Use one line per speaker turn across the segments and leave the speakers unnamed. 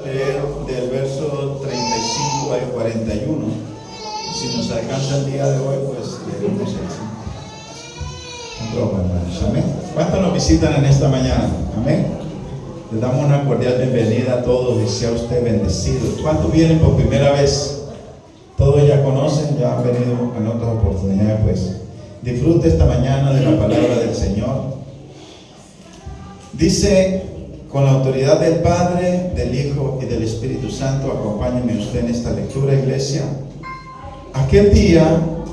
Leer del verso 35 al 41. Si nos alcanza el día de hoy, pues leeremos el amén. ¿Cuántos nos visitan en esta mañana? Amén. Les damos una cordial bienvenida a todos y sea usted bendecido. ¿Cuántos vienen por primera vez? Todos ya conocen, ya han venido en otras oportunidades, pues disfrute esta mañana de la palabra del Señor. Dice: con la autoridad del Padre, del Hijo y del Espíritu Santo, acompáñeme usted en esta lectura, iglesia. Aquel día,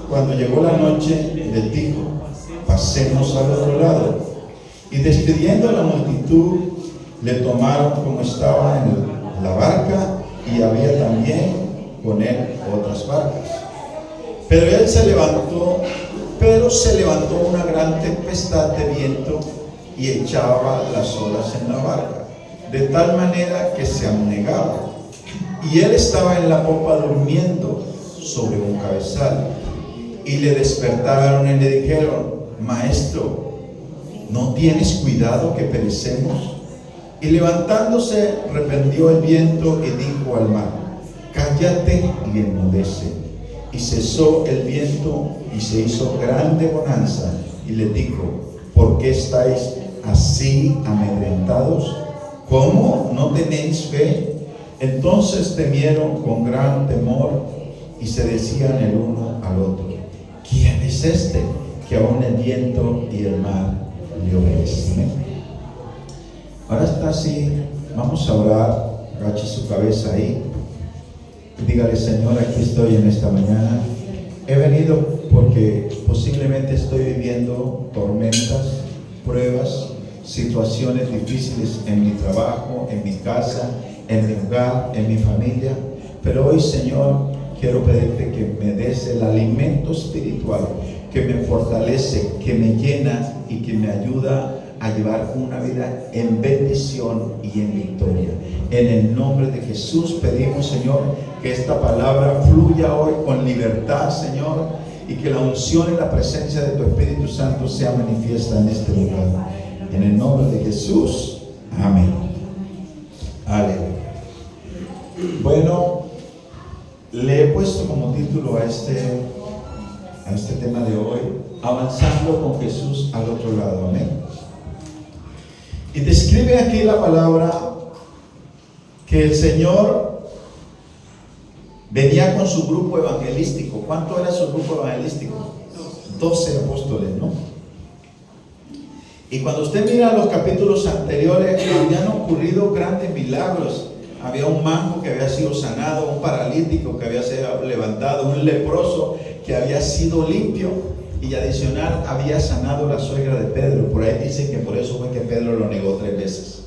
cuando llegó la noche, les dijo: pasemos al otro lado. Y despidiendo a la multitud, le tomaron como estaba en la barca, y había también con él otras barcas. Pero se levantó una gran tempestad de viento y echaba las olas en la barca, de tal manera que se anegaba. Y él estaba en la popa durmiendo sobre un cabezal. Y le despertaron y le dijeron: Maestro, ¿no tienes cuidado que perecemos? Y levantándose, reprendió el viento y dijo al mar: cállate y enmudece. Y cesó el viento y se hizo grande bonanza. Y le dijo: ¿por qué estáis así amedrentados? ¿Cómo no tenéis fe? Entonces temieron con gran temor y se decían el uno al otro: ¿quién es este que aún el viento y el mar le obedecen? Ahora está así, vamos a orar. Agache su cabeza ahí y dígale: Señor, aquí estoy en esta mañana. He venido porque posiblemente estoy viviendo tormentas, pruebas, situaciones difíciles en mi trabajo, en mi casa, en mi hogar, en mi familia. Pero hoy, Señor, quiero pedirte que me des el alimento espiritual que me fortalece, que me llena y que me ayuda a llevar una vida en bendición y en victoria. En el nombre de Jesús pedimos, Señor, que esta palabra fluya hoy con libertad, Señor, y que la unción y la presencia de tu Espíritu Santo sea manifiesta en este lugar. En el nombre de Jesús, amén. Aleluya. Bueno, le he puesto como título a este tema de hoy: avanzando con Jesús al otro lado. Amén. Y describe aquí la palabra que el Señor venía con su grupo evangelístico. ¿Cuánto era su grupo evangelístico? 12 apóstoles, ¿no? Y cuando usted mira los capítulos anteriores, habían ocurrido grandes milagros. Había un manco que había sido sanado, un paralítico que había sido levantado, un leproso que había sido limpio, y adicional había sanado la suegra de Pedro. Por ahí dicen que por eso fue que Pedro lo negó 3 veces.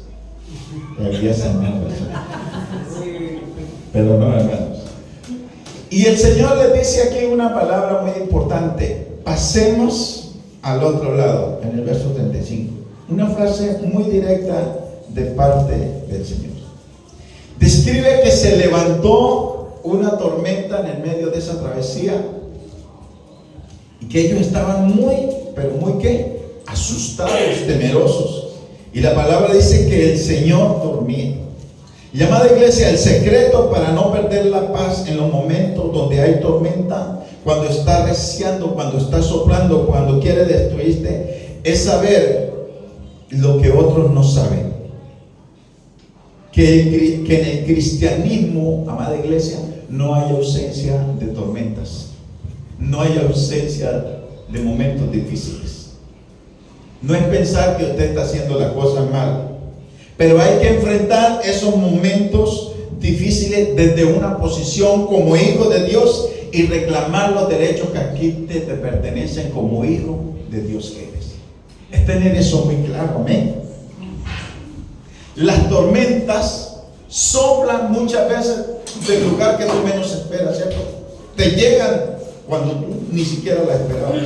Había sanado. Pero no, hermanos. Y el Señor les dice aquí una palabra muy importante: pasemos al otro lado, en el verso 35. Una frase muy directa de parte del Señor. Describe que se levantó una tormenta en el medio de esa travesía y que ellos estaban pero muy ¿qué? Asustados, temerosos. Y la palabra dice que el Señor dormía. Y, amada iglesia, el secreto para no perder la paz en los momentos donde hay tormenta, cuando está reciando, cuando está soplando, cuando quiere destruirte, es saber lo que otros no saben. Que en el cristianismo, amada iglesia, no hay ausencia de tormentas, no hay ausencia de momentos difíciles. No es pensar que usted está haciendo la cosa mal, pero hay que enfrentar esos momentos difíciles desde una posición como hijo de Dios y reclamar los derechos que aquí te pertenecen como hijo de Dios que eres. Es tener eso muy claro, amén. Las tormentas soplan muchas veces del lugar que tú menos esperas, ¿cierto? Te llegan cuando tú ni siquiera la esperabas.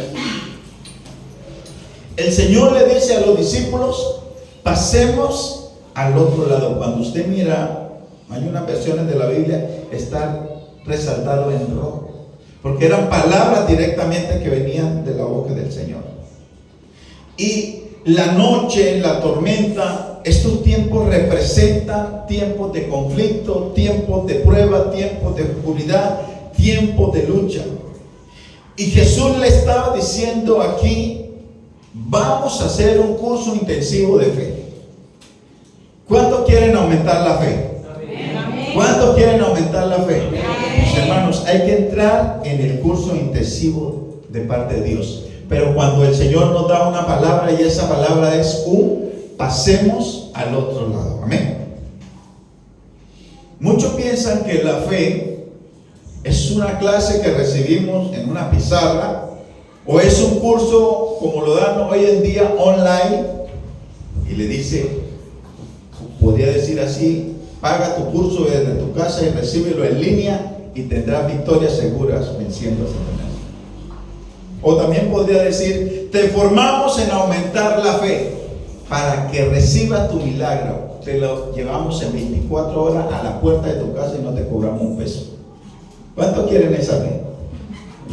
El Señor le dice a los discípulos: pasemos al otro lado. Cuando usted mira, hay unas versiones de la Biblia, está resaltado en rojo, porque eran palabras directamente que venían de la boca del Señor. Y la noche, la tormenta, estos tiempos representan tiempos de conflicto, tiempos de prueba, tiempos de oscuridad, tiempos de lucha. Y Jesús le estaba diciendo aquí, vamos a hacer un curso intensivo de fe. ¿Cuántos quieren aumentar la fe? ¿Cuántos quieren aumentar la fe? Mis hermanos, hay que entrar en el curso intensivo de parte de Dios. Pero cuando el Señor nos da una palabra, y esa palabra es pasemos al otro lado. Amén. Muchos piensan que la fe es una clase que recibimos en una pizarra, o es un curso como lo dan hoy en día online, y le dice, podría decir así, paga tu curso desde tu casa y recíbelo en línea y tendrás victorias seguras venciendo a Satanás. O también podría decir, te formamos en aumentar la fe para que recibas tu milagro. Te lo llevamos en 24 horas a la puerta de tu casa y no te cobramos un peso. ¿Cuántos quieren esa fe?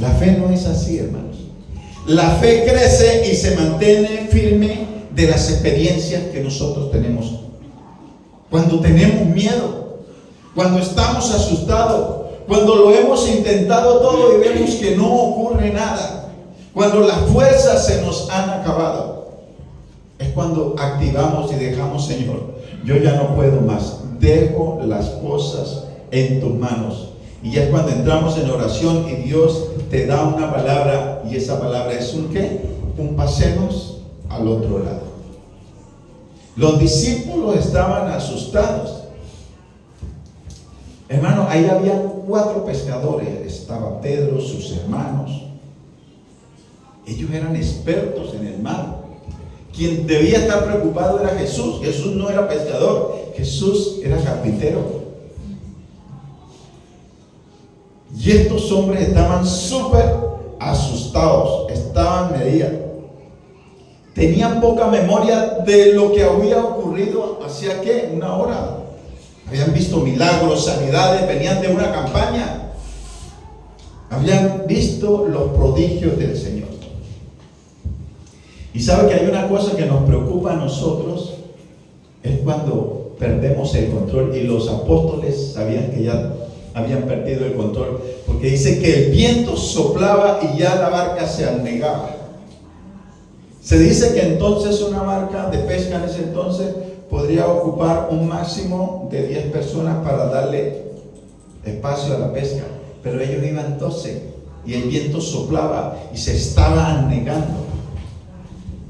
La fe no es así, hermanos. La fe crece y se mantiene firme de las experiencias que nosotros tenemos. Cuando tenemos miedo, cuando estamos asustados, cuando lo hemos intentado todo y vemos que no ocurre nada, cuando las fuerzas se nos han acabado, es cuando activamos y dejamos, Señor, yo ya no puedo más, dejo las cosas en tus manos. Y es cuando entramos en oración y Dios te da una palabra, y esa palabra es un ¿qué? Un pasemos al otro lado. Los discípulos estaban asustados. Hermano, ahí había 4 pescadores. Estaba Pedro, sus hermanos. Ellos eran expertos en el mar. Quien debía estar preocupado era Jesús. Jesús no era pescador, Jesús era carpintero. Y estos hombres estaban súper asustados, estaban medidos. Tenían poca memoria de lo que había ocurrido hacía ¿qué? Una hora. Habían visto milagros, sanidades, venían de una campaña. Habían visto los prodigios del Señor. Y sabe que hay una cosa que nos preocupa a nosotros, es cuando perdemos el control. Y los apóstoles sabían que ya habían perdido el control, porque dice que el viento soplaba y ya la barca se anegaba. Se dice que entonces una barca de pesca en ese entonces podría ocupar un máximo de 10 personas para darle espacio a la pesca, pero ellos iban 12 y el viento soplaba y se estaba anegando.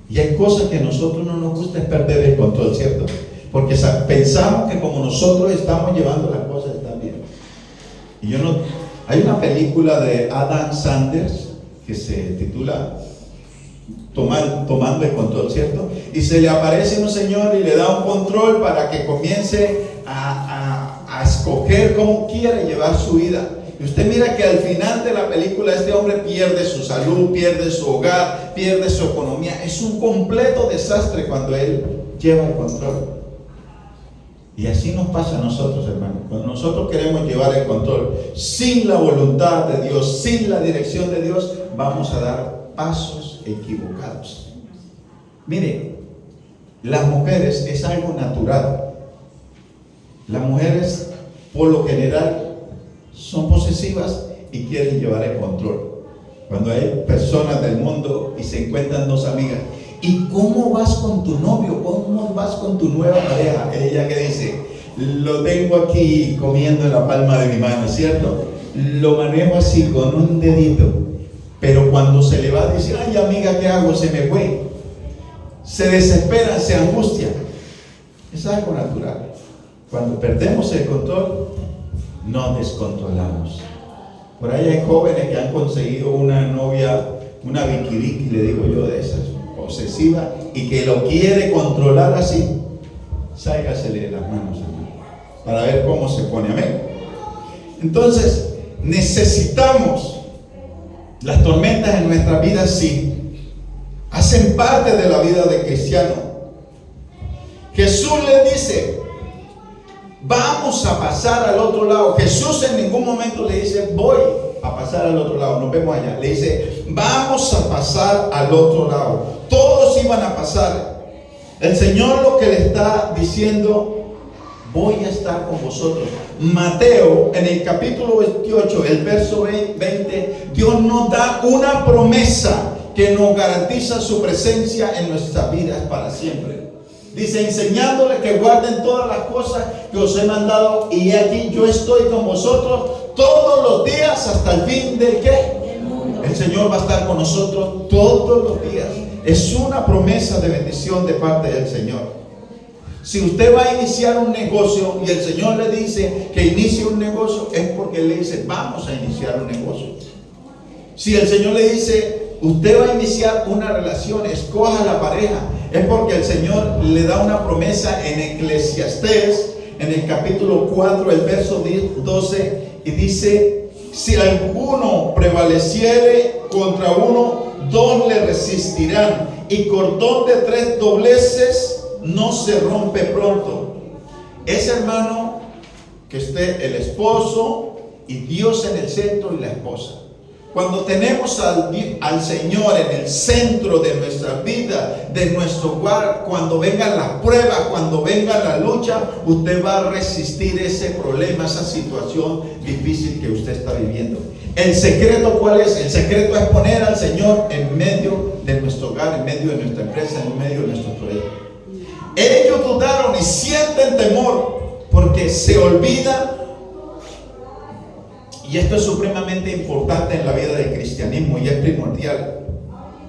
Y hay cosas que a nosotros no nos gusta, es perder el control, ¿cierto? Porque pensamos que como nosotros estamos llevando las cosas están bien. Y hay una película de Adam Sanders que se titula Tomando el control, ¿cierto? Y se le aparece un señor y le da un control para que comience a escoger cómo quiere llevar su vida. Y usted mira que al final de la película este hombre pierde su salud, pierde su hogar, pierde su economía. Es un completo desastre cuando él lleva el control. Y así nos pasa a nosotros, hermanos. Cuando nosotros queremos llevar el control sin la voluntad de Dios, sin la dirección de Dios, vamos a dar pasos equivocados. Mire, las mujeres es algo natural. Las mujeres, por lo general, son posesivas y quieren llevar el control. Cuando hay personas del mundo y se encuentran 2 amigas, ¿y cómo vas con tu novio? ¿Cómo vas con tu nueva pareja? Ella que dice, lo tengo aquí comiendo en la palma de mi mano, ¿cierto? Lo manejo así con un dedito. Pero cuando se le va a decir, ay amiga, ¿qué hago? Se me fue. Se desesperan, se angustian. Es algo natural. Cuando perdemos el control, nos descontrolamos. Por ahí hay jóvenes que han conseguido una novia, una vikiriki, le digo yo, de esas, obsesiva, y que lo quiere controlar así. Sáigasele de las manos, hermano, para ver cómo se pone. Amén. Entonces, necesitamos las tormentas en nuestra vida, sí, hacen parte de la vida del cristiano. Jesús les dice, vamos a pasar al otro lado. Jesús en ningún momento le dice, voy a pasar al otro lado. Nos vemos allá. Le dice, vamos a pasar al otro lado. Todos iban a pasar. El Señor lo que le está diciendo: voy a estar con vosotros. Mateo, en el capítulo 28, el verso 20, Dios nos da una promesa que nos garantiza su presencia en nuestras vidas para siempre. Dice: enseñándoles que guarden todas las cosas que os he mandado, y aquí yo estoy con vosotros todos los días hasta el fin del ¿qué? El Señor va a estar con nosotros todos los días. Es una promesa de bendición de parte del Señor. Si usted va a iniciar un negocio y el Señor le dice que inicie un negocio, es porque Él le dice: vamos a iniciar un negocio. Si el Señor le dice: usted va a iniciar una relación, escoja la pareja, es porque el Señor le da una promesa en Eclesiastés, en el capítulo 4, el verso 12, y dice: si alguno prevaleciere contra uno, dos le resistirán, y cordón de 3 dobleces no se rompe pronto. Es, hermano, que esté el esposo y Dios en el centro y la esposa. Cuando tenemos al Señor en el centro de nuestra vida, de nuestro hogar, cuando vengan las pruebas, cuando venga la lucha, usted va a resistir ese problema, esa situación difícil que usted está viviendo. ¿El secreto cuál es? El secreto es poner al Señor en medio de nuestro hogar, en medio de nuestra empresa, en medio de nuestro proyecto. Ellos dudaron y sienten temor porque se olvidan. Y esto es supremamente importante en la vida del cristianismo y es primordial,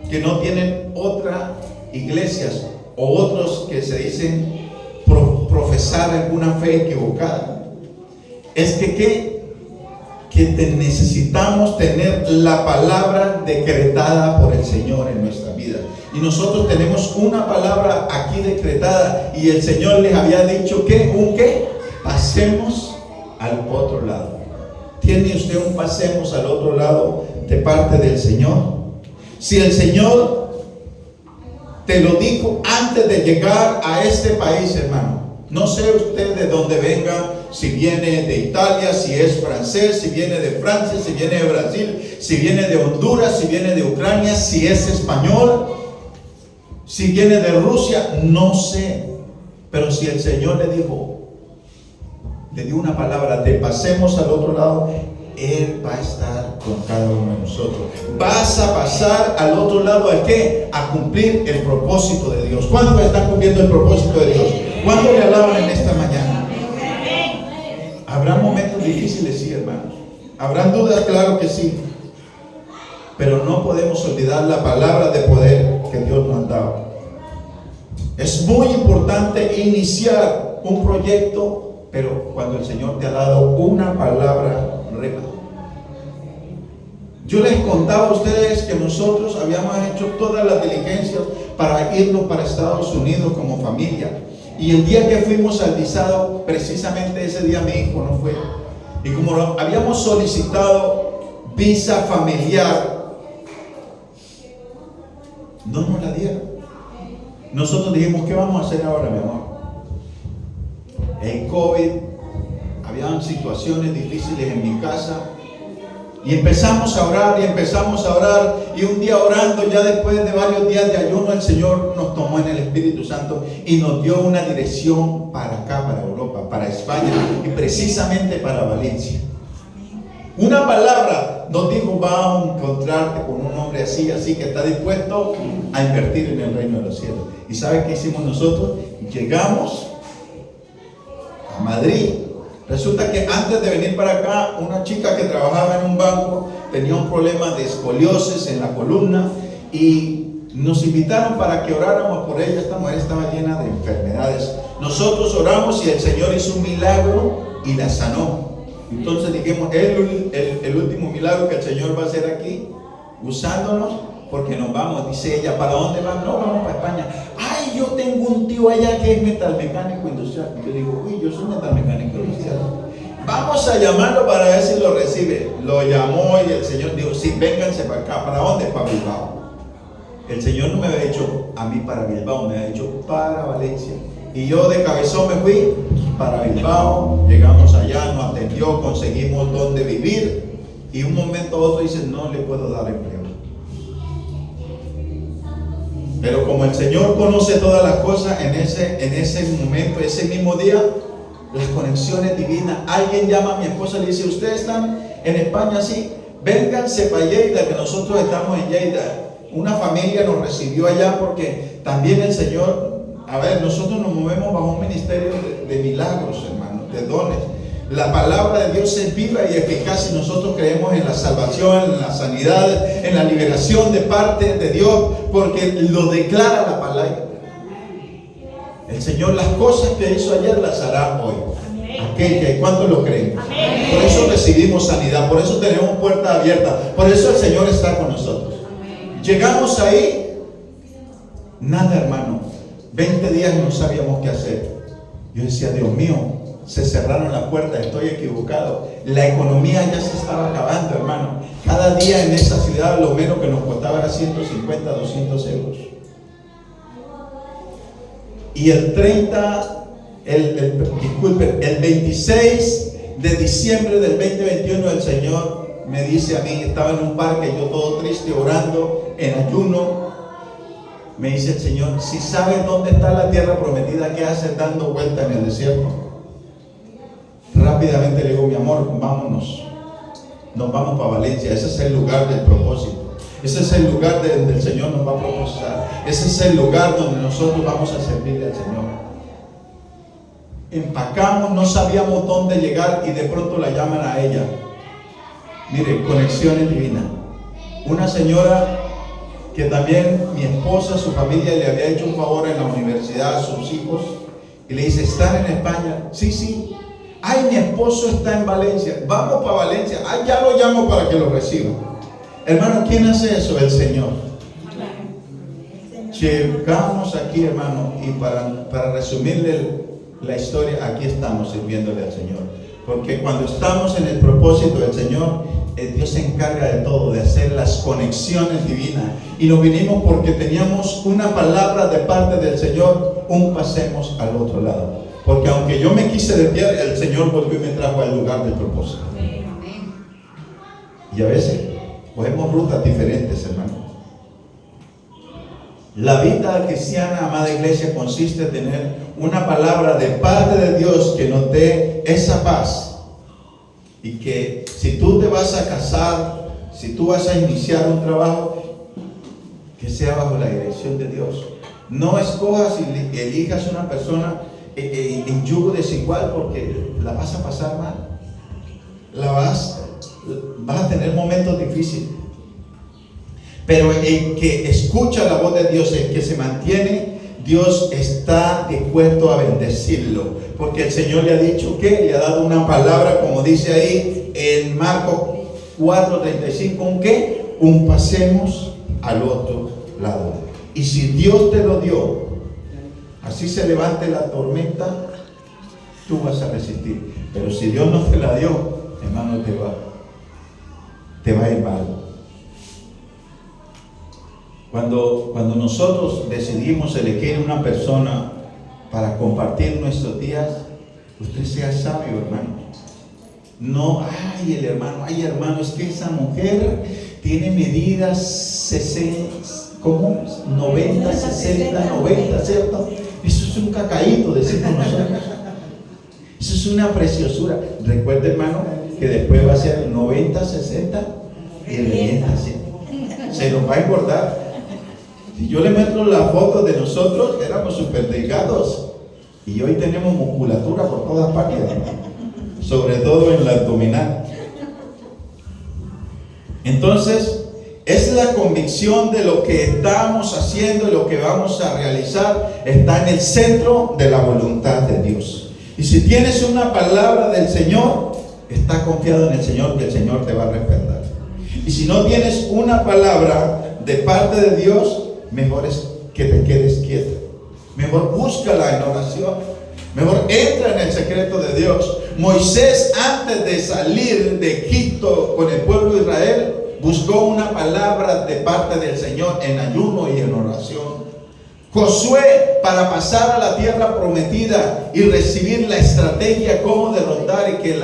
que no tienen otras iglesias o otros que se dicen profesar alguna fe equivocada. Es que necesitamos tener la palabra decretada por el Señor en nuestra vida. Y nosotros tenemos una palabra aquí decretada, y el Señor les había dicho que pasemos al otro lado. ¿Tiene usted un pasemos al otro lado de parte del Señor? Si el Señor te lo dijo antes de llegar a este país, hermano, no sé usted de dónde venga, si viene de Italia, si es francés, si viene de Francia, si viene de Brasil, si viene de Honduras, si viene de Ucrania, si es español, si viene de Rusia, no sé. Pero si el Señor le dijo, le dio una palabra de pasemos al otro lado, Él va a estar con cada uno de nosotros. Vas a pasar al otro lado, ¿a qué? A cumplir el propósito de Dios. ¿Cuántos están cumpliendo el propósito de Dios? ¿Cuántos le alaban en esta mañana? ¿Habrá momentos difíciles? Sí, hermanos. ¿Habrán dudas? Claro que sí. Pero no podemos olvidar la palabra de poder que Dios nos ha dado. Es muy importante iniciar un proyecto, pero cuando el Señor te ha dado una palabra rema. Yo les contaba a ustedes que nosotros habíamos hecho todas las diligencias para irnos para Estados Unidos como familia. Y el día que fuimos al visado, precisamente ese día mi hijo no fue. Y como habíamos solicitado visa familiar, no nos la dieron. Nosotros dijimos: ¿qué vamos a hacer ahora, mi amor? El COVID, habían situaciones difíciles en mi casa, y empezamos a orar y un día orando, ya después de varios días de ayuno, el Señor nos tomó en el Espíritu Santo y nos dio una dirección para acá, para Europa, para España y precisamente para Valencia. Una palabra nos dijo: va a encontrarte con un hombre así que está dispuesto a invertir en el reino de los cielos. ¿Y sabe qué hicimos nosotros? Llegamos a Madrid. Resulta que antes de venir para acá, una chica que trabajaba en un banco tenía un problema de escoliosis en la columna y nos invitaron para que oráramos por ella. Esta mujer estaba llena de enfermedades. Nosotros oramos y el Señor hizo un milagro y la sanó. Entonces dijimos: el último milagro que el Señor va a hacer aquí, usándonos, porque nos vamos. Dice ella: ¿para dónde van? No, vamos para España. Ay, yo tengo un tío allá que es metalmecánico industrial. Yo digo: uy, yo soy metalmecánico industrial. Vamos a llamarlo para ver si lo recibe. Lo llamó y el Señor dijo: sí, vénganse para acá. ¿Para dónde? Para Bilbao. El Señor no me había dicho a mí para Bilbao, me había dicho para Valencia. Y yo de cabezón me fui para Bilbao. Llegamos allá, nos atendió, conseguimos dónde vivir. Y un momento a otro dice: no le puedo dar empleo. Pero como el Señor conoce todas las cosas, en ese momento, ese mismo día, las conexiones divinas. Alguien llama a mi esposa y le dice: ustedes están en España, sí, vénganse para Lleida, que nosotros estamos en Lleida. Una familia nos recibió allá porque también el Señor, a ver, nosotros nos movemos bajo un ministerio de milagros, hermanos, de dones. La palabra de Dios es viva y eficaz y nosotros creemos en la salvación, en la sanidad, en la liberación de parte de Dios, porque lo declara la palabra. El Señor las cosas que hizo ayer las hará hoy. ¿Cuántos lo creen? Amén. Por eso recibimos sanidad, por eso tenemos puerta abierta, por eso el Señor está con nosotros. Amén. Llegamos ahí, nada, hermano, 20 días no sabíamos qué hacer. Yo decía: Dios mío, se cerraron las puertas, estoy equivocado. La economía ya se estaba acabando, hermano. Cada día en esa ciudad lo menos que nos costaba era 150, 200 euros. Y el 26 de diciembre del 2021 el Señor me dice a mí, estaba en un parque, yo todo triste, orando, en ayuno. Me dice el Señor: si sabes dónde está la tierra prometida, ¿qué haces dando vuelta en el desierto? Rápidamente le digo: mi amor, vámonos. Nos vamos para Valencia. Ese es el lugar del propósito. Ese es el lugar donde el Señor nos va a propulsar. Ese es el lugar donde nosotros vamos a servirle al Señor. Empacamos, no sabíamos dónde llegar y de pronto la llaman a ella. Mire, conexiones divinas. Una señora que también mi esposa, su familia le había hecho un favor en la universidad a sus hijos y le dice: ¿están en España? Sí, sí. Ay, mi esposo está en Valencia. Vamos para Valencia. Ay, ya lo llamo para que lo reciba. Hermano, ¿quién hace eso? El Señor. Llegamos aquí, hermano, y para resumirle la historia, aquí estamos sirviéndole al Señor. Porque cuando estamos en el propósito del Señor, Dios se encarga de todo, de hacer las conexiones divinas. Y nos vinimos porque teníamos una palabra de parte del Señor: pasemos al otro lado. Porque aunque yo me quise desviar, el Señor volvió y me trajo al lugar del propósito. Y a veces cogemos rutas diferentes, hermano. La vida cristiana, amada iglesia, consiste en tener una palabra de parte de Dios que nos dé esa paz. Y que si tú te vas a casar, si tú vas a iniciar un trabajo, que sea bajo la dirección de Dios. No escojas y elijas una persona en yugo desigual, porque la vas a pasar mal. Vas a tener momentos difíciles. Pero el que escucha la voz de Dios, el que se mantiene, Dios está dispuesto a bendecirlo, porque el Señor le ha dicho que le ha dado una palabra, como dice ahí en Marcos 4:35, pasemos al otro lado. Y si Dios te lo dio, así se levante la tormenta, tú vas a resistir. Pero si Dios no te la dio, hermano, te va a ir mal. Cuando nosotros decidimos elegir una persona para compartir nuestros días, usted sea sabio, hermano. No, ay hermano, es que esa mujer tiene medidas 90, 60, 90, ¿cierto? Eso es un cacaíto, decimos nosotros. Eso es una preciosura. Recuerde, hermano, que después va a ser 90, 60 y revienta, ¿sí? Se nos va a engordar. Si yo le muestro la foto de nosotros, éramos súper delgados y hoy tenemos musculatura por todas partes, sobre todo en la abdominal. Entonces, es la convicción de lo que estamos haciendo y lo que vamos a realizar está en el centro de la voluntad de Dios. Y si tienes una palabra del Señor, está confiado en el Señor, que el Señor te va a respetar. Y si no tienes una palabra de parte de Dios, mejor es que te quedes quieto. Mejor búscala en oración. Mejor entra en el secreto de Dios. Moisés, antes de salir de Egipto con el pueblo de Israel, buscó una palabra de parte del Señor en ayuno y en oración. Josué, para pasar a la tierra prometida y recibir la estrategia cómo derrotar y que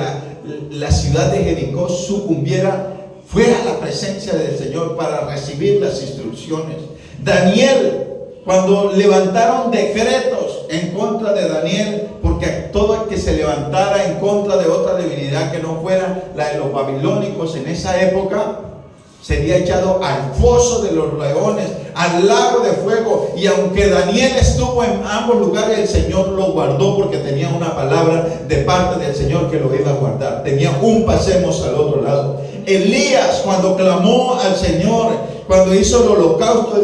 la ciudad de Jericó sucumbiera, fue a la presencia del Señor para recibir las instrucciones. Daniel, Cuando levantaron decretos en contra de Daniel, porque todo el que se levantara en contra de otra divinidad que no fuera la de los babilónicos en esa época, sería echado al foso de los leones, al lago de fuego. Y aunque Daniel estuvo en ambos lugares, el Señor lo guardó porque tenía una palabra de parte del Señor que lo iba a guardar. Tenía un pasemos al otro lado. Elías, cuando clamó al Señor, cuando hizo el holocausto,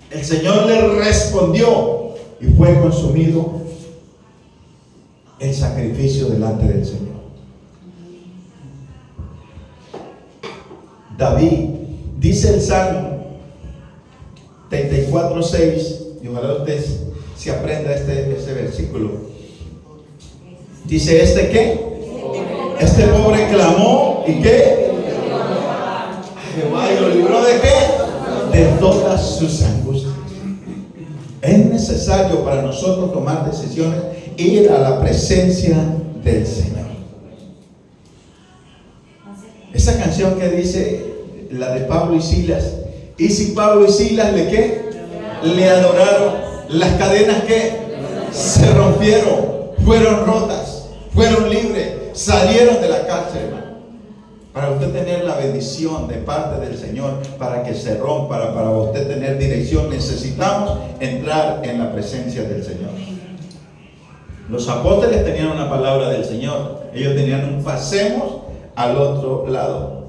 el Señor le respondió y fue consumido el sacrificio delante del Señor. David, dice el Salmo 34:6, y ojalá usted se aprenda este versículo. Dice, ¿este qué? Este pobre clamó, ¿y qué? A Jehová, y lo libró ¿de qué? De todas sus angustias. Es necesario para nosotros tomar decisiones, ir a la presencia del Señor. Esa canción que dice, la de Pablo y Silas, y si Pablo y Silas le ¿qué? Le adoraron, las cadenas ¿qué? Se rompieron, fueron rotas, fueron libres, salieron de la cárcel, hermano. Para usted tener la bendición de parte del Señor, para que se rompa, para usted tener dirección, necesitamos entrar en la presencia del Señor. Los apóstoles tenían una palabra del Señor, ellos tenían un pasemos al otro lado,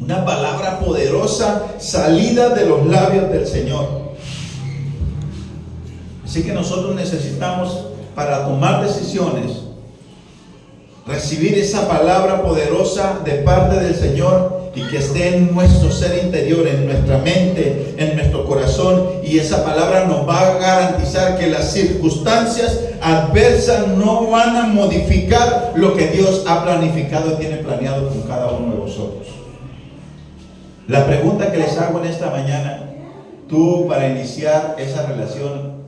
una palabra poderosa salida de los labios del Señor. Así que nosotros necesitamos, para tomar decisiones, recibir esa palabra poderosa de parte del Señor y que esté en nuestro ser interior, en nuestra mente, en nuestro corazón, y esa palabra nos va a garantizar que las circunstancias adversas no van a modificar lo que Dios ha planificado y tiene planeado con cada uno de vosotros. La pregunta que les hago en esta mañana: tú, para iniciar esa relación,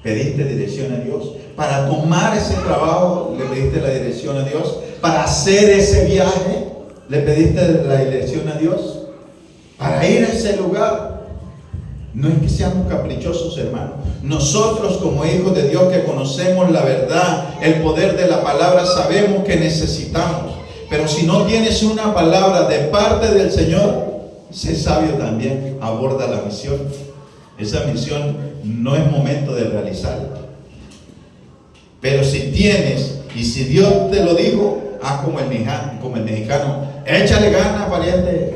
pediste dirección a Dios. Para tomar ese trabajo, le pediste la dirección a Dios. Para hacer ese viaje, le pediste la dirección a Dios. Para ir a ese lugar. No es que seamos caprichosos, hermanos. Nosotros, como hijos de Dios que conocemos la verdad, el poder de la palabra, sabemos que necesitamos. Pero si no tienes una palabra de parte del Señor, sé sabio también, aborda la misión. Esa misión no es momento de realizarla. Pero si tienes, y si Dios te lo dijo, haz como el mexicano, échale ganas, pariente.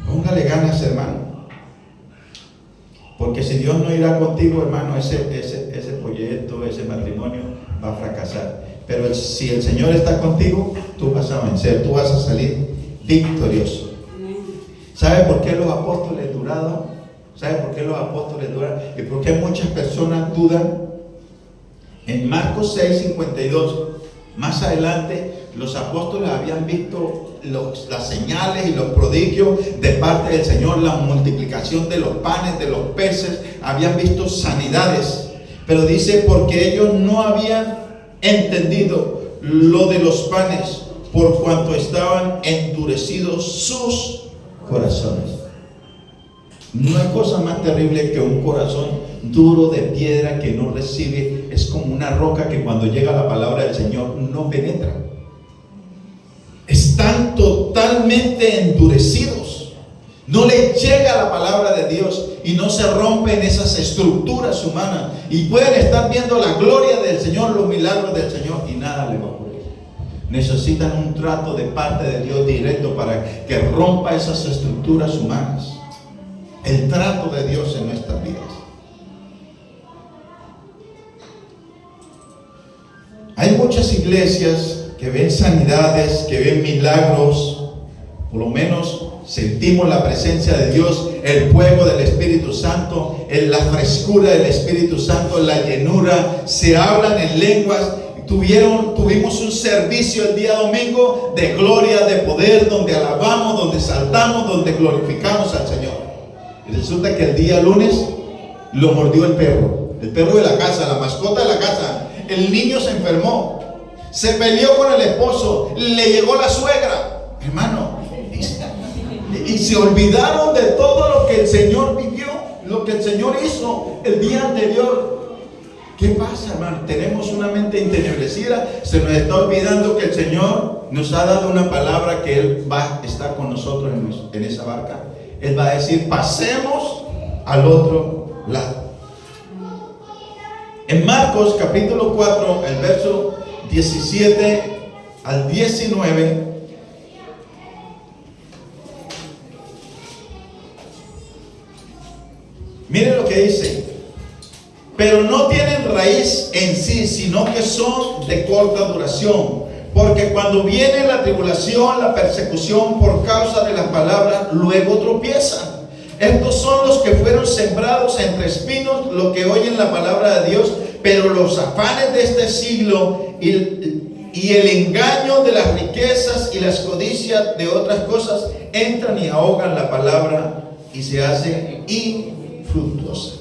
Póngale ganas, hermano. Porque si Dios no irá contigo, hermano, ese proyecto, ese matrimonio va a fracasar. Pero si el Señor está contigo, tú vas a vencer, tú vas a salir victorioso. ¿Sabe por qué los apóstoles duraron? ¿Sabe por qué los apóstoles duran? Y por qué muchas personas dudan. En Marcos 6:52, más adelante, los apóstoles habían visto las señales y los prodigios de parte del Señor, la multiplicación de los panes, de los peces, habían visto sanidades. Pero dice, porque ellos no habían entendido lo de los panes, por cuanto estaban endurecidos sus corazones. No hay cosa más terrible que un corazón duro de piedra que no recibe. Es como una roca que cuando llega la palabra del Señor no penetra. Están totalmente endurecidos. No les llega la palabra de Dios y no se rompen esas estructuras humanas. Y pueden estar viendo la gloria del Señor, los milagros del Señor, y nada les va a ocurrir. Necesitan un trato de parte de Dios directo para que rompa esas estructuras humanas. El trato de Dios en nuestras vidas. Hay muchas iglesias que ven sanidades, que ven milagros. Por lo menos sentimos la presencia de Dios, el fuego del Espíritu Santo, la frescura del Espíritu Santo, la llenura. Se hablan en lenguas. Tuvimos un servicio el día domingo de gloria, de poder, donde alabamos, donde saltamos, donde glorificamos al Señor. Y resulta que el día lunes lo mordió el perro de la casa, la mascota de la casa. El niño se enfermó, se peleó con el esposo, le llegó la suegra. Hermano, Y se olvidaron de todo lo que el Señor vivió, lo que el Señor hizo el día anterior. ¿Qué pasa, hermano? Tenemos una mente entenebrecida. Se nos está olvidando que el Señor nos ha dado una palabra, que Él va a estar con nosotros en esa barca. Él va a decir: pasemos al otro lado. En Marcos capítulo 4, el verso 17 al 19, miren lo que dice: pero no tienen raíz en sí, sino que son de corta duración. Porque cuando viene la tribulación, la persecución por causa de las palabras, luego tropiezan. Estos son los que fueron sembrados entre espinos, los que oyen la palabra de Dios, pero los afanes de este siglo y el engaño de las riquezas y las codicias de otras cosas entran y ahogan la palabra y se hace infructuosa.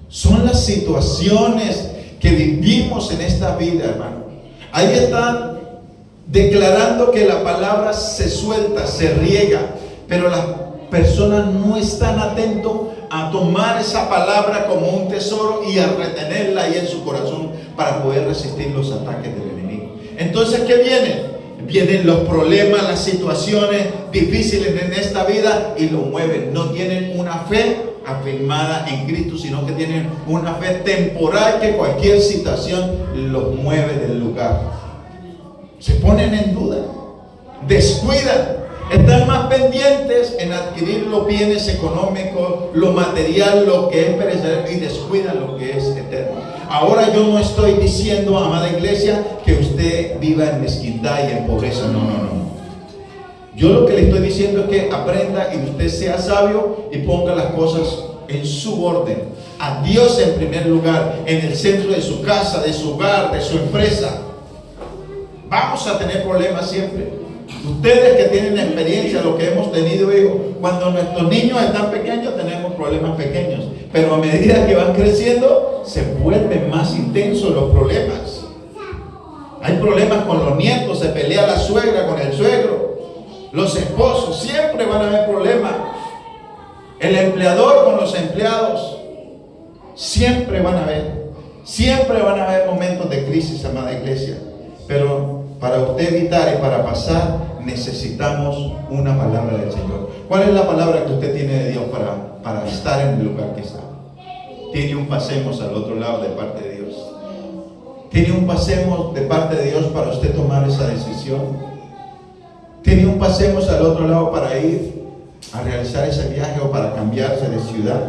Son las situaciones que vivimos en esta vida, hermano. Ahí están declarando que la palabra se suelta, se riega, pero las personas no están atentos a tomar esa palabra como un tesoro y a retenerla ahí en su corazón para poder resistir los ataques del enemigo. Entonces, ¿qué viene? Vienen los problemas, las situaciones difíciles en esta vida y lo mueven. No tienen una fe afirmada en Cristo, sino que tienen una fe temporal que cualquier situación los mueve del lugar. Se ponen en duda, descuidan, están más pendientes en adquirir los bienes económicos, lo material, lo que es perecedero, y descuidan lo que es eterno. Ahora yo no estoy diciendo, amada iglesia, que usted viva en mezquindad y en pobreza. No. Yo lo que le estoy diciendo es que aprenda y usted sea sabio y ponga las cosas en su orden. A Dios en primer lugar, en el centro de su casa, de su hogar, de su empresa. Vamos a tener problemas siempre. Ustedes que tienen experiencia, lo que hemos tenido, hijos, cuando nuestros niños están pequeños tenemos problemas pequeños, pero a medida que van creciendo se vuelven más intensos los problemas. Hay problemas con los nietos, se pelea la suegra con el suegro. Los esposos, siempre van a haber problemas. El empleador con los empleados, siempre van a haber momentos de crisis, amada iglesia. Pero para usted evitar y para pasar, necesitamos una palabra del Señor. ¿Cuál es la palabra que usted tiene de Dios para estar en el lugar que está? Tiene un pasemos al otro lado de parte de Dios. Tiene un pasemos de parte de Dios para usted tomar esa decisión. Tiene un pasemos al otro lado para ir a realizar ese viaje o para cambiarse de ciudad.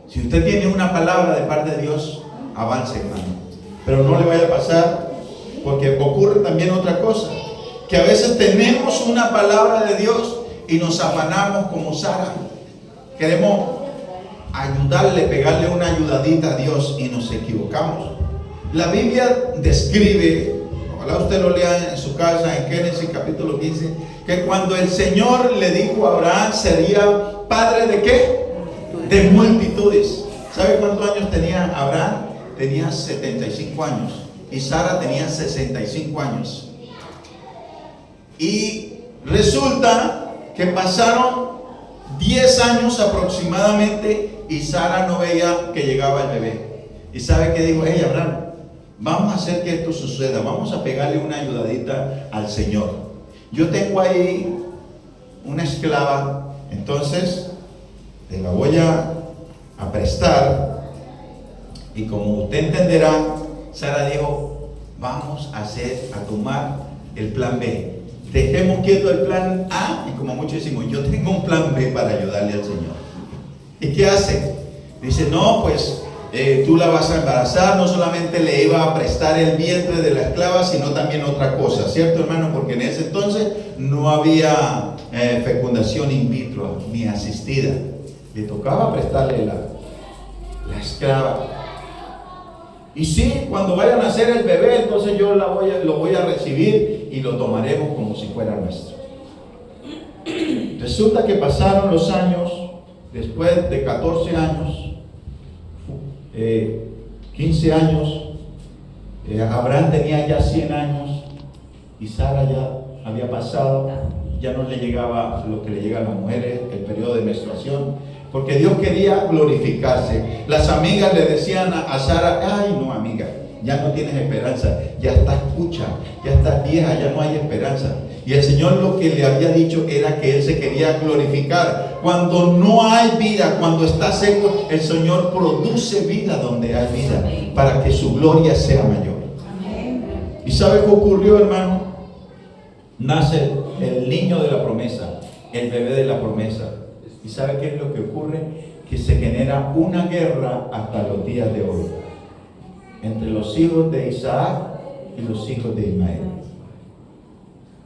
Si usted tiene una palabra de parte de Dios, avance, hermano. Pero no le vaya a pasar, porque ocurre también otra cosa, que a veces tenemos una palabra de Dios y nos afanamos como Sara. Queremos ayudarle, pegarle una ayudadita a Dios y nos equivocamos. La Biblia describe, ojalá usted lo lea en su casa, en Génesis capítulo 15, que cuando el Señor le dijo a Abraham, sería padre de ¿qué? De multitudes. ¿Sabe cuántos años tenía Abraham? Tenía 75 años y Sara tenía 65 años. Y resulta que pasaron 10 años aproximadamente y Sara no veía que llegaba el bebé. ¿Y sabe qué dijo? Hey, Abraham, vamos a hacer que esto suceda, vamos a pegarle una ayudadita al Señor. Yo tengo ahí una esclava, entonces te la voy a prestar. Y como usted entenderá, Sara dijo, vamos a tomar el plan B. Dejemos quieto el plan A, y como muchos decimos, yo tengo un plan B para ayudarle al Señor. ¿Y qué hace? Dice, no, pues tú la vas a embarazar, no solamente le iba a prestar el vientre de la esclava, sino también otra cosa, ¿cierto, hermano? Porque en ese entonces no había fecundación in vitro ni asistida. Le tocaba prestarle la esclava. Y sí, cuando vaya a nacer el bebé, entonces yo lo voy a recibir y lo tomaremos como si fuera nuestro. Resulta que pasaron los años, después de 14 años, 15 años, Abraham tenía ya 100 años y Sara ya había pasado, ya no le llegaba lo que le llega a las mujeres, el periodo de menstruación, porque Dios quería glorificarse. Las amigas le decían a Sara, ay no amiga, ya no tienes esperanza, ya estás cucha, ya estás vieja, ya no hay esperanza. Y el Señor lo que le había dicho era que Él se quería glorificar. Cuando no hay vida, cuando está seco, el Señor produce vida donde hay vida, para que su gloria sea mayor. ¿Y sabe qué ocurrió, hermano? Nace el niño de la promesa, el bebé de la promesa. ¿Y sabe qué es lo que ocurre? Que se genera una guerra hasta los días de hoy entre los hijos de Isaac y los hijos de Ismael.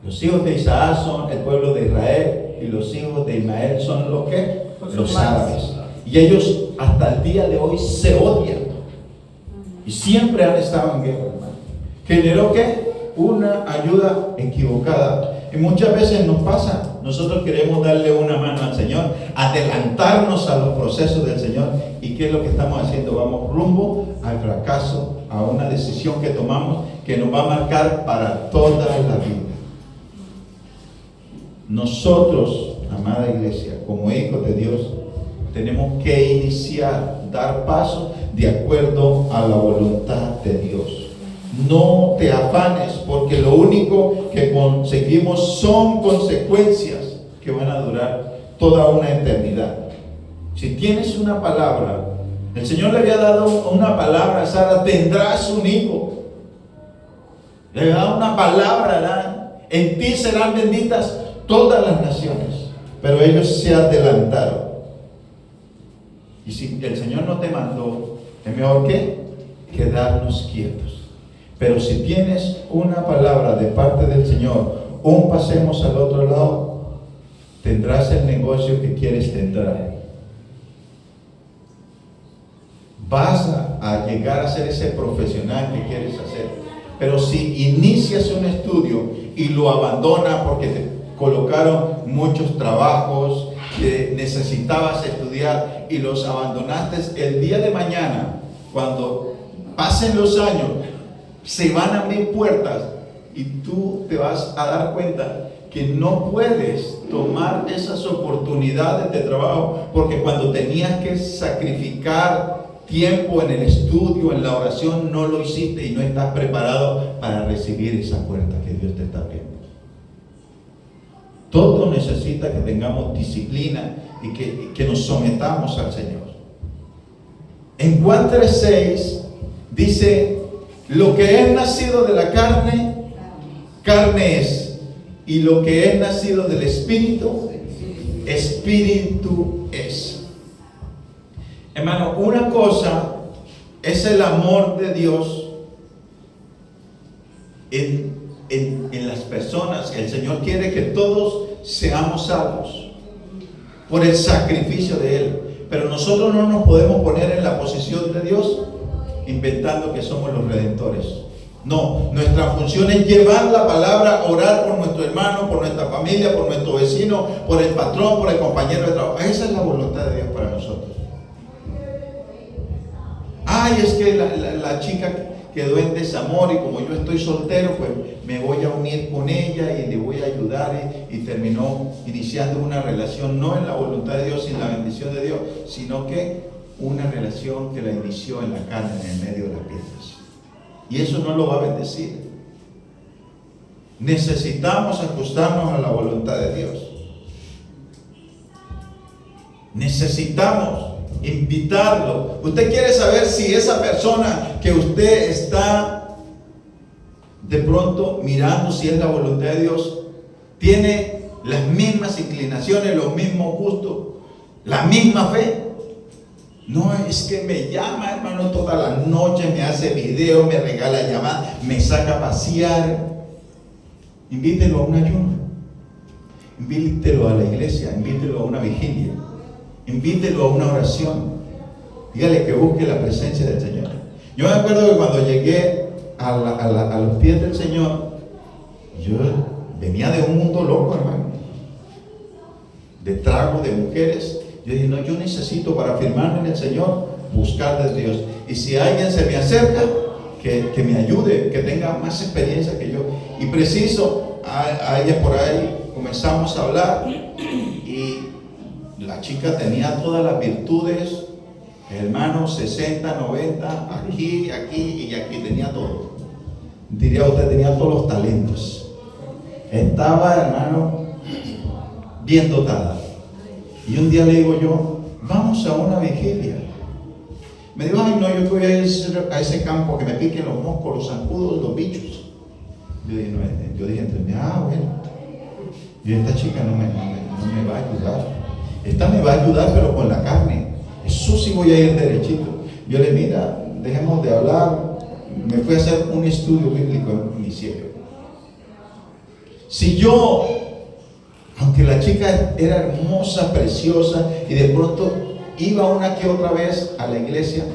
Los hijos de Isaac son el pueblo de Israel y los hijos de Ismael son los que los árabes. Y ellos hasta el día de hoy se odian y siempre han estado en guerra, hermano. ¿Generó qué? Una ayuda equivocada. Y muchas veces nos pasa, nosotros queremos darle una mano al Señor, adelantarnos a los procesos del Señor. ¿Y qué es lo que estamos haciendo? Vamos rumbo al fracaso, a una decisión que tomamos que nos va a marcar para toda la vida. Nosotros, amada iglesia, como hijos de Dios, tenemos que iniciar, dar paso de acuerdo a la voluntad de Dios. No te afanes, porque lo único que conseguimos son consecuencias que van a durar toda una eternidad. Si tienes una palabra, el Señor le había dado una palabra a Sara, tendrás un hijo. Le había dado una palabra, ¿verdad? En ti serán benditas todas las naciones. Pero ellos se adelantaron. Y si el Señor no te mandó, es mejor que quedarnos quietos. Pero si tienes una palabra de parte del Señor, pasemos al otro lado, tendrás el negocio que quieres tener. Vas a llegar a ser ese profesional que quieres hacer. Pero si inicias un estudio y lo abandonas porque te colocaron muchos trabajos que necesitabas estudiar y los abandonaste, el día de mañana, cuando pasen los años, se van a abrir puertas y tú te vas a dar cuenta que no puedes tomar esas oportunidades de trabajo, porque cuando tenías que sacrificar tiempo en el estudio, en la oración, no lo hiciste y no estás preparado para recibir esa puerta que Dios te está abriendo. Todo necesita que tengamos disciplina y que nos sometamos al Señor. En Juan 3:6 dice: lo que es nacido de la carne, carne es, y lo que es nacido del Espíritu, Espíritu es. Hermano, una cosa es el amor de Dios en las personas. El Señor quiere que todos seamos salvos por el sacrificio de Él. Pero nosotros no nos podemos poner en la posición de Dios inventando que somos los redentores. No, nuestra función es llevar la palabra, orar por nuestro hermano, por nuestra familia, por nuestro vecino, por el patrón, por el compañero de trabajo. Esa es la voluntad de Dios para nosotros. Ay, es que la chica quedó en desamor y como yo estoy soltero, pues me voy a unir con ella y le voy a ayudar, y terminó iniciando una relación no en la voluntad de Dios, sin la bendición de Dios, sino que una relación que la inició en la carne, en el medio de las piedras. Y eso no lo va a bendecir. Necesitamos ajustarnos a la voluntad de Dios. Necesitamos invitarlo. Usted quiere saber si esa persona que usted está de pronto mirando, si es la voluntad de Dios, tiene las mismas inclinaciones, los mismos gustos, la misma fe. No es que me llama, hermano, toda la noche, me hace video, me regala llamadas, me saca a pasear. Invítelo a un ayuno, invítelo a la iglesia, invítelo a una vigilia, invítelo a una oración. Dígale que busque la presencia del Señor. Yo me acuerdo que cuando llegué a los pies del Señor, yo venía de un mundo loco, hermano, de trago, de mujeres. Yo dije, no, yo necesito para afirmarme en el Señor buscar de Dios. Y si alguien se me acerca, que me ayude, que tenga más experiencia que yo. Y preciso, a ella por ahí comenzamos a hablar y la chica tenía todas las virtudes, hermano, 60, 90, aquí y aquí, tenía todo. Diría usted, tenía todos los talentos. Estaba, hermano, bien dotada. Y un día le digo yo, vamos a una vigilia. Me dijo, ay no, yo voy a ir a ese campo que me piquen los moscos, los zancudos, los bichos. Yo dije entre mí, bueno. Y esta chica no me va a ayudar. Esta me va a ayudar, pero con la carne. Eso sí voy a ir derechito. Yo le mira, dejemos de hablar. Me fui a hacer un estudio bíblico en mi cielo. Si yo, aunque la chica era hermosa, preciosa, y de pronto iba una que otra vez a la iglesia,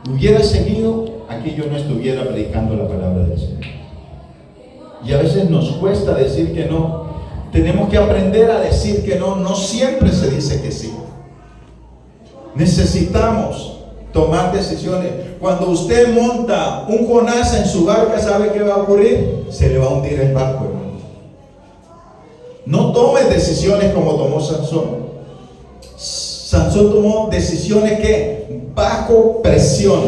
hubiera seguido, aquí yo no estuviera predicando la palabra del Señor. Y a veces nos cuesta decir que no. Tenemos que aprender a decir que no. No siempre se dice que sí. Necesitamos tomar decisiones. Cuando usted monta un Jonás en su barca, ¿sabe qué va a ocurrir? Se le va a hundir el barco, hermano. No tome decisiones como tomó Sansón. Sansón tomó decisiones que bajo presión,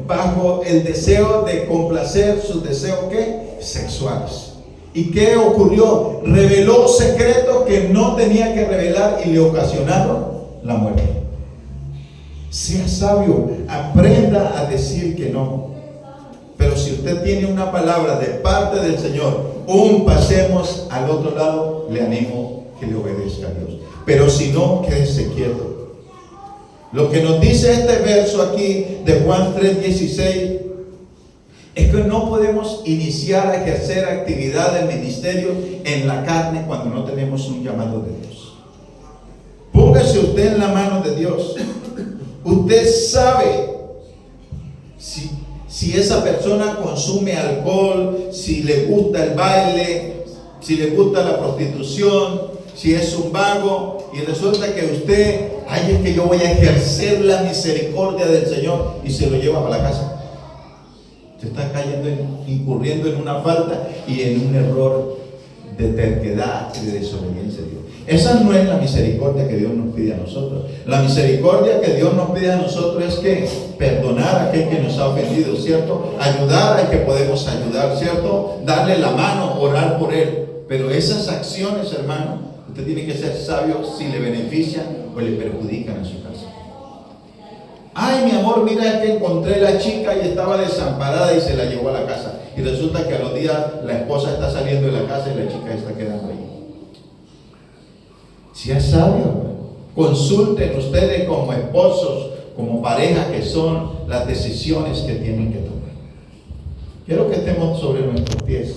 bajo el deseo de complacer sus deseos sexuales. ¿Y qué ocurrió? Reveló secretos que no tenía que revelar y le ocasionaron la muerte. Sea sabio, aprenda a decir que no. Pero si usted tiene una palabra de parte del Señor, pasemos al otro lado, le animo que le obedezca a Dios. Pero si no, quédese quieto. Lo que nos dice este verso aquí de Juan 3:16 es que no podemos iniciar a ejercer actividad del ministerio en la carne cuando no tenemos un llamado de Dios. Póngase usted en la mano de Dios. Usted sabe si esa persona consume alcohol, si le gusta el baile, si le gusta la prostitución, si es un vago, y resulta que usted, es que yo voy a ejercer la misericordia del Señor, y se lo lleva para la casa. Se está incurriendo en una falta y en un error de terquedad y de desobediencia a Dios. Esa no es la misericordia que Dios nos pide a nosotros. La misericordia que Dios nos pide a nosotros es que perdonar a aquel que nos ha ofendido, ¿cierto? Ayudar al que podemos ayudar, ¿cierto? Darle la mano, orar por él. Pero esas acciones, hermano, usted tiene que ser sabio si le benefician o le perjudican a su casa. Ay, mi amor, mira, es que encontré la chica y estaba desamparada y se la llevó a la casa. Y resulta que a los días la esposa está saliendo de la casa y la chica está quedando ahí. Sea sabio, hermano. Consulten ustedes como esposos, como pareja que son, las decisiones que tienen que tomar. Quiero que estemos sobre nuestros pies.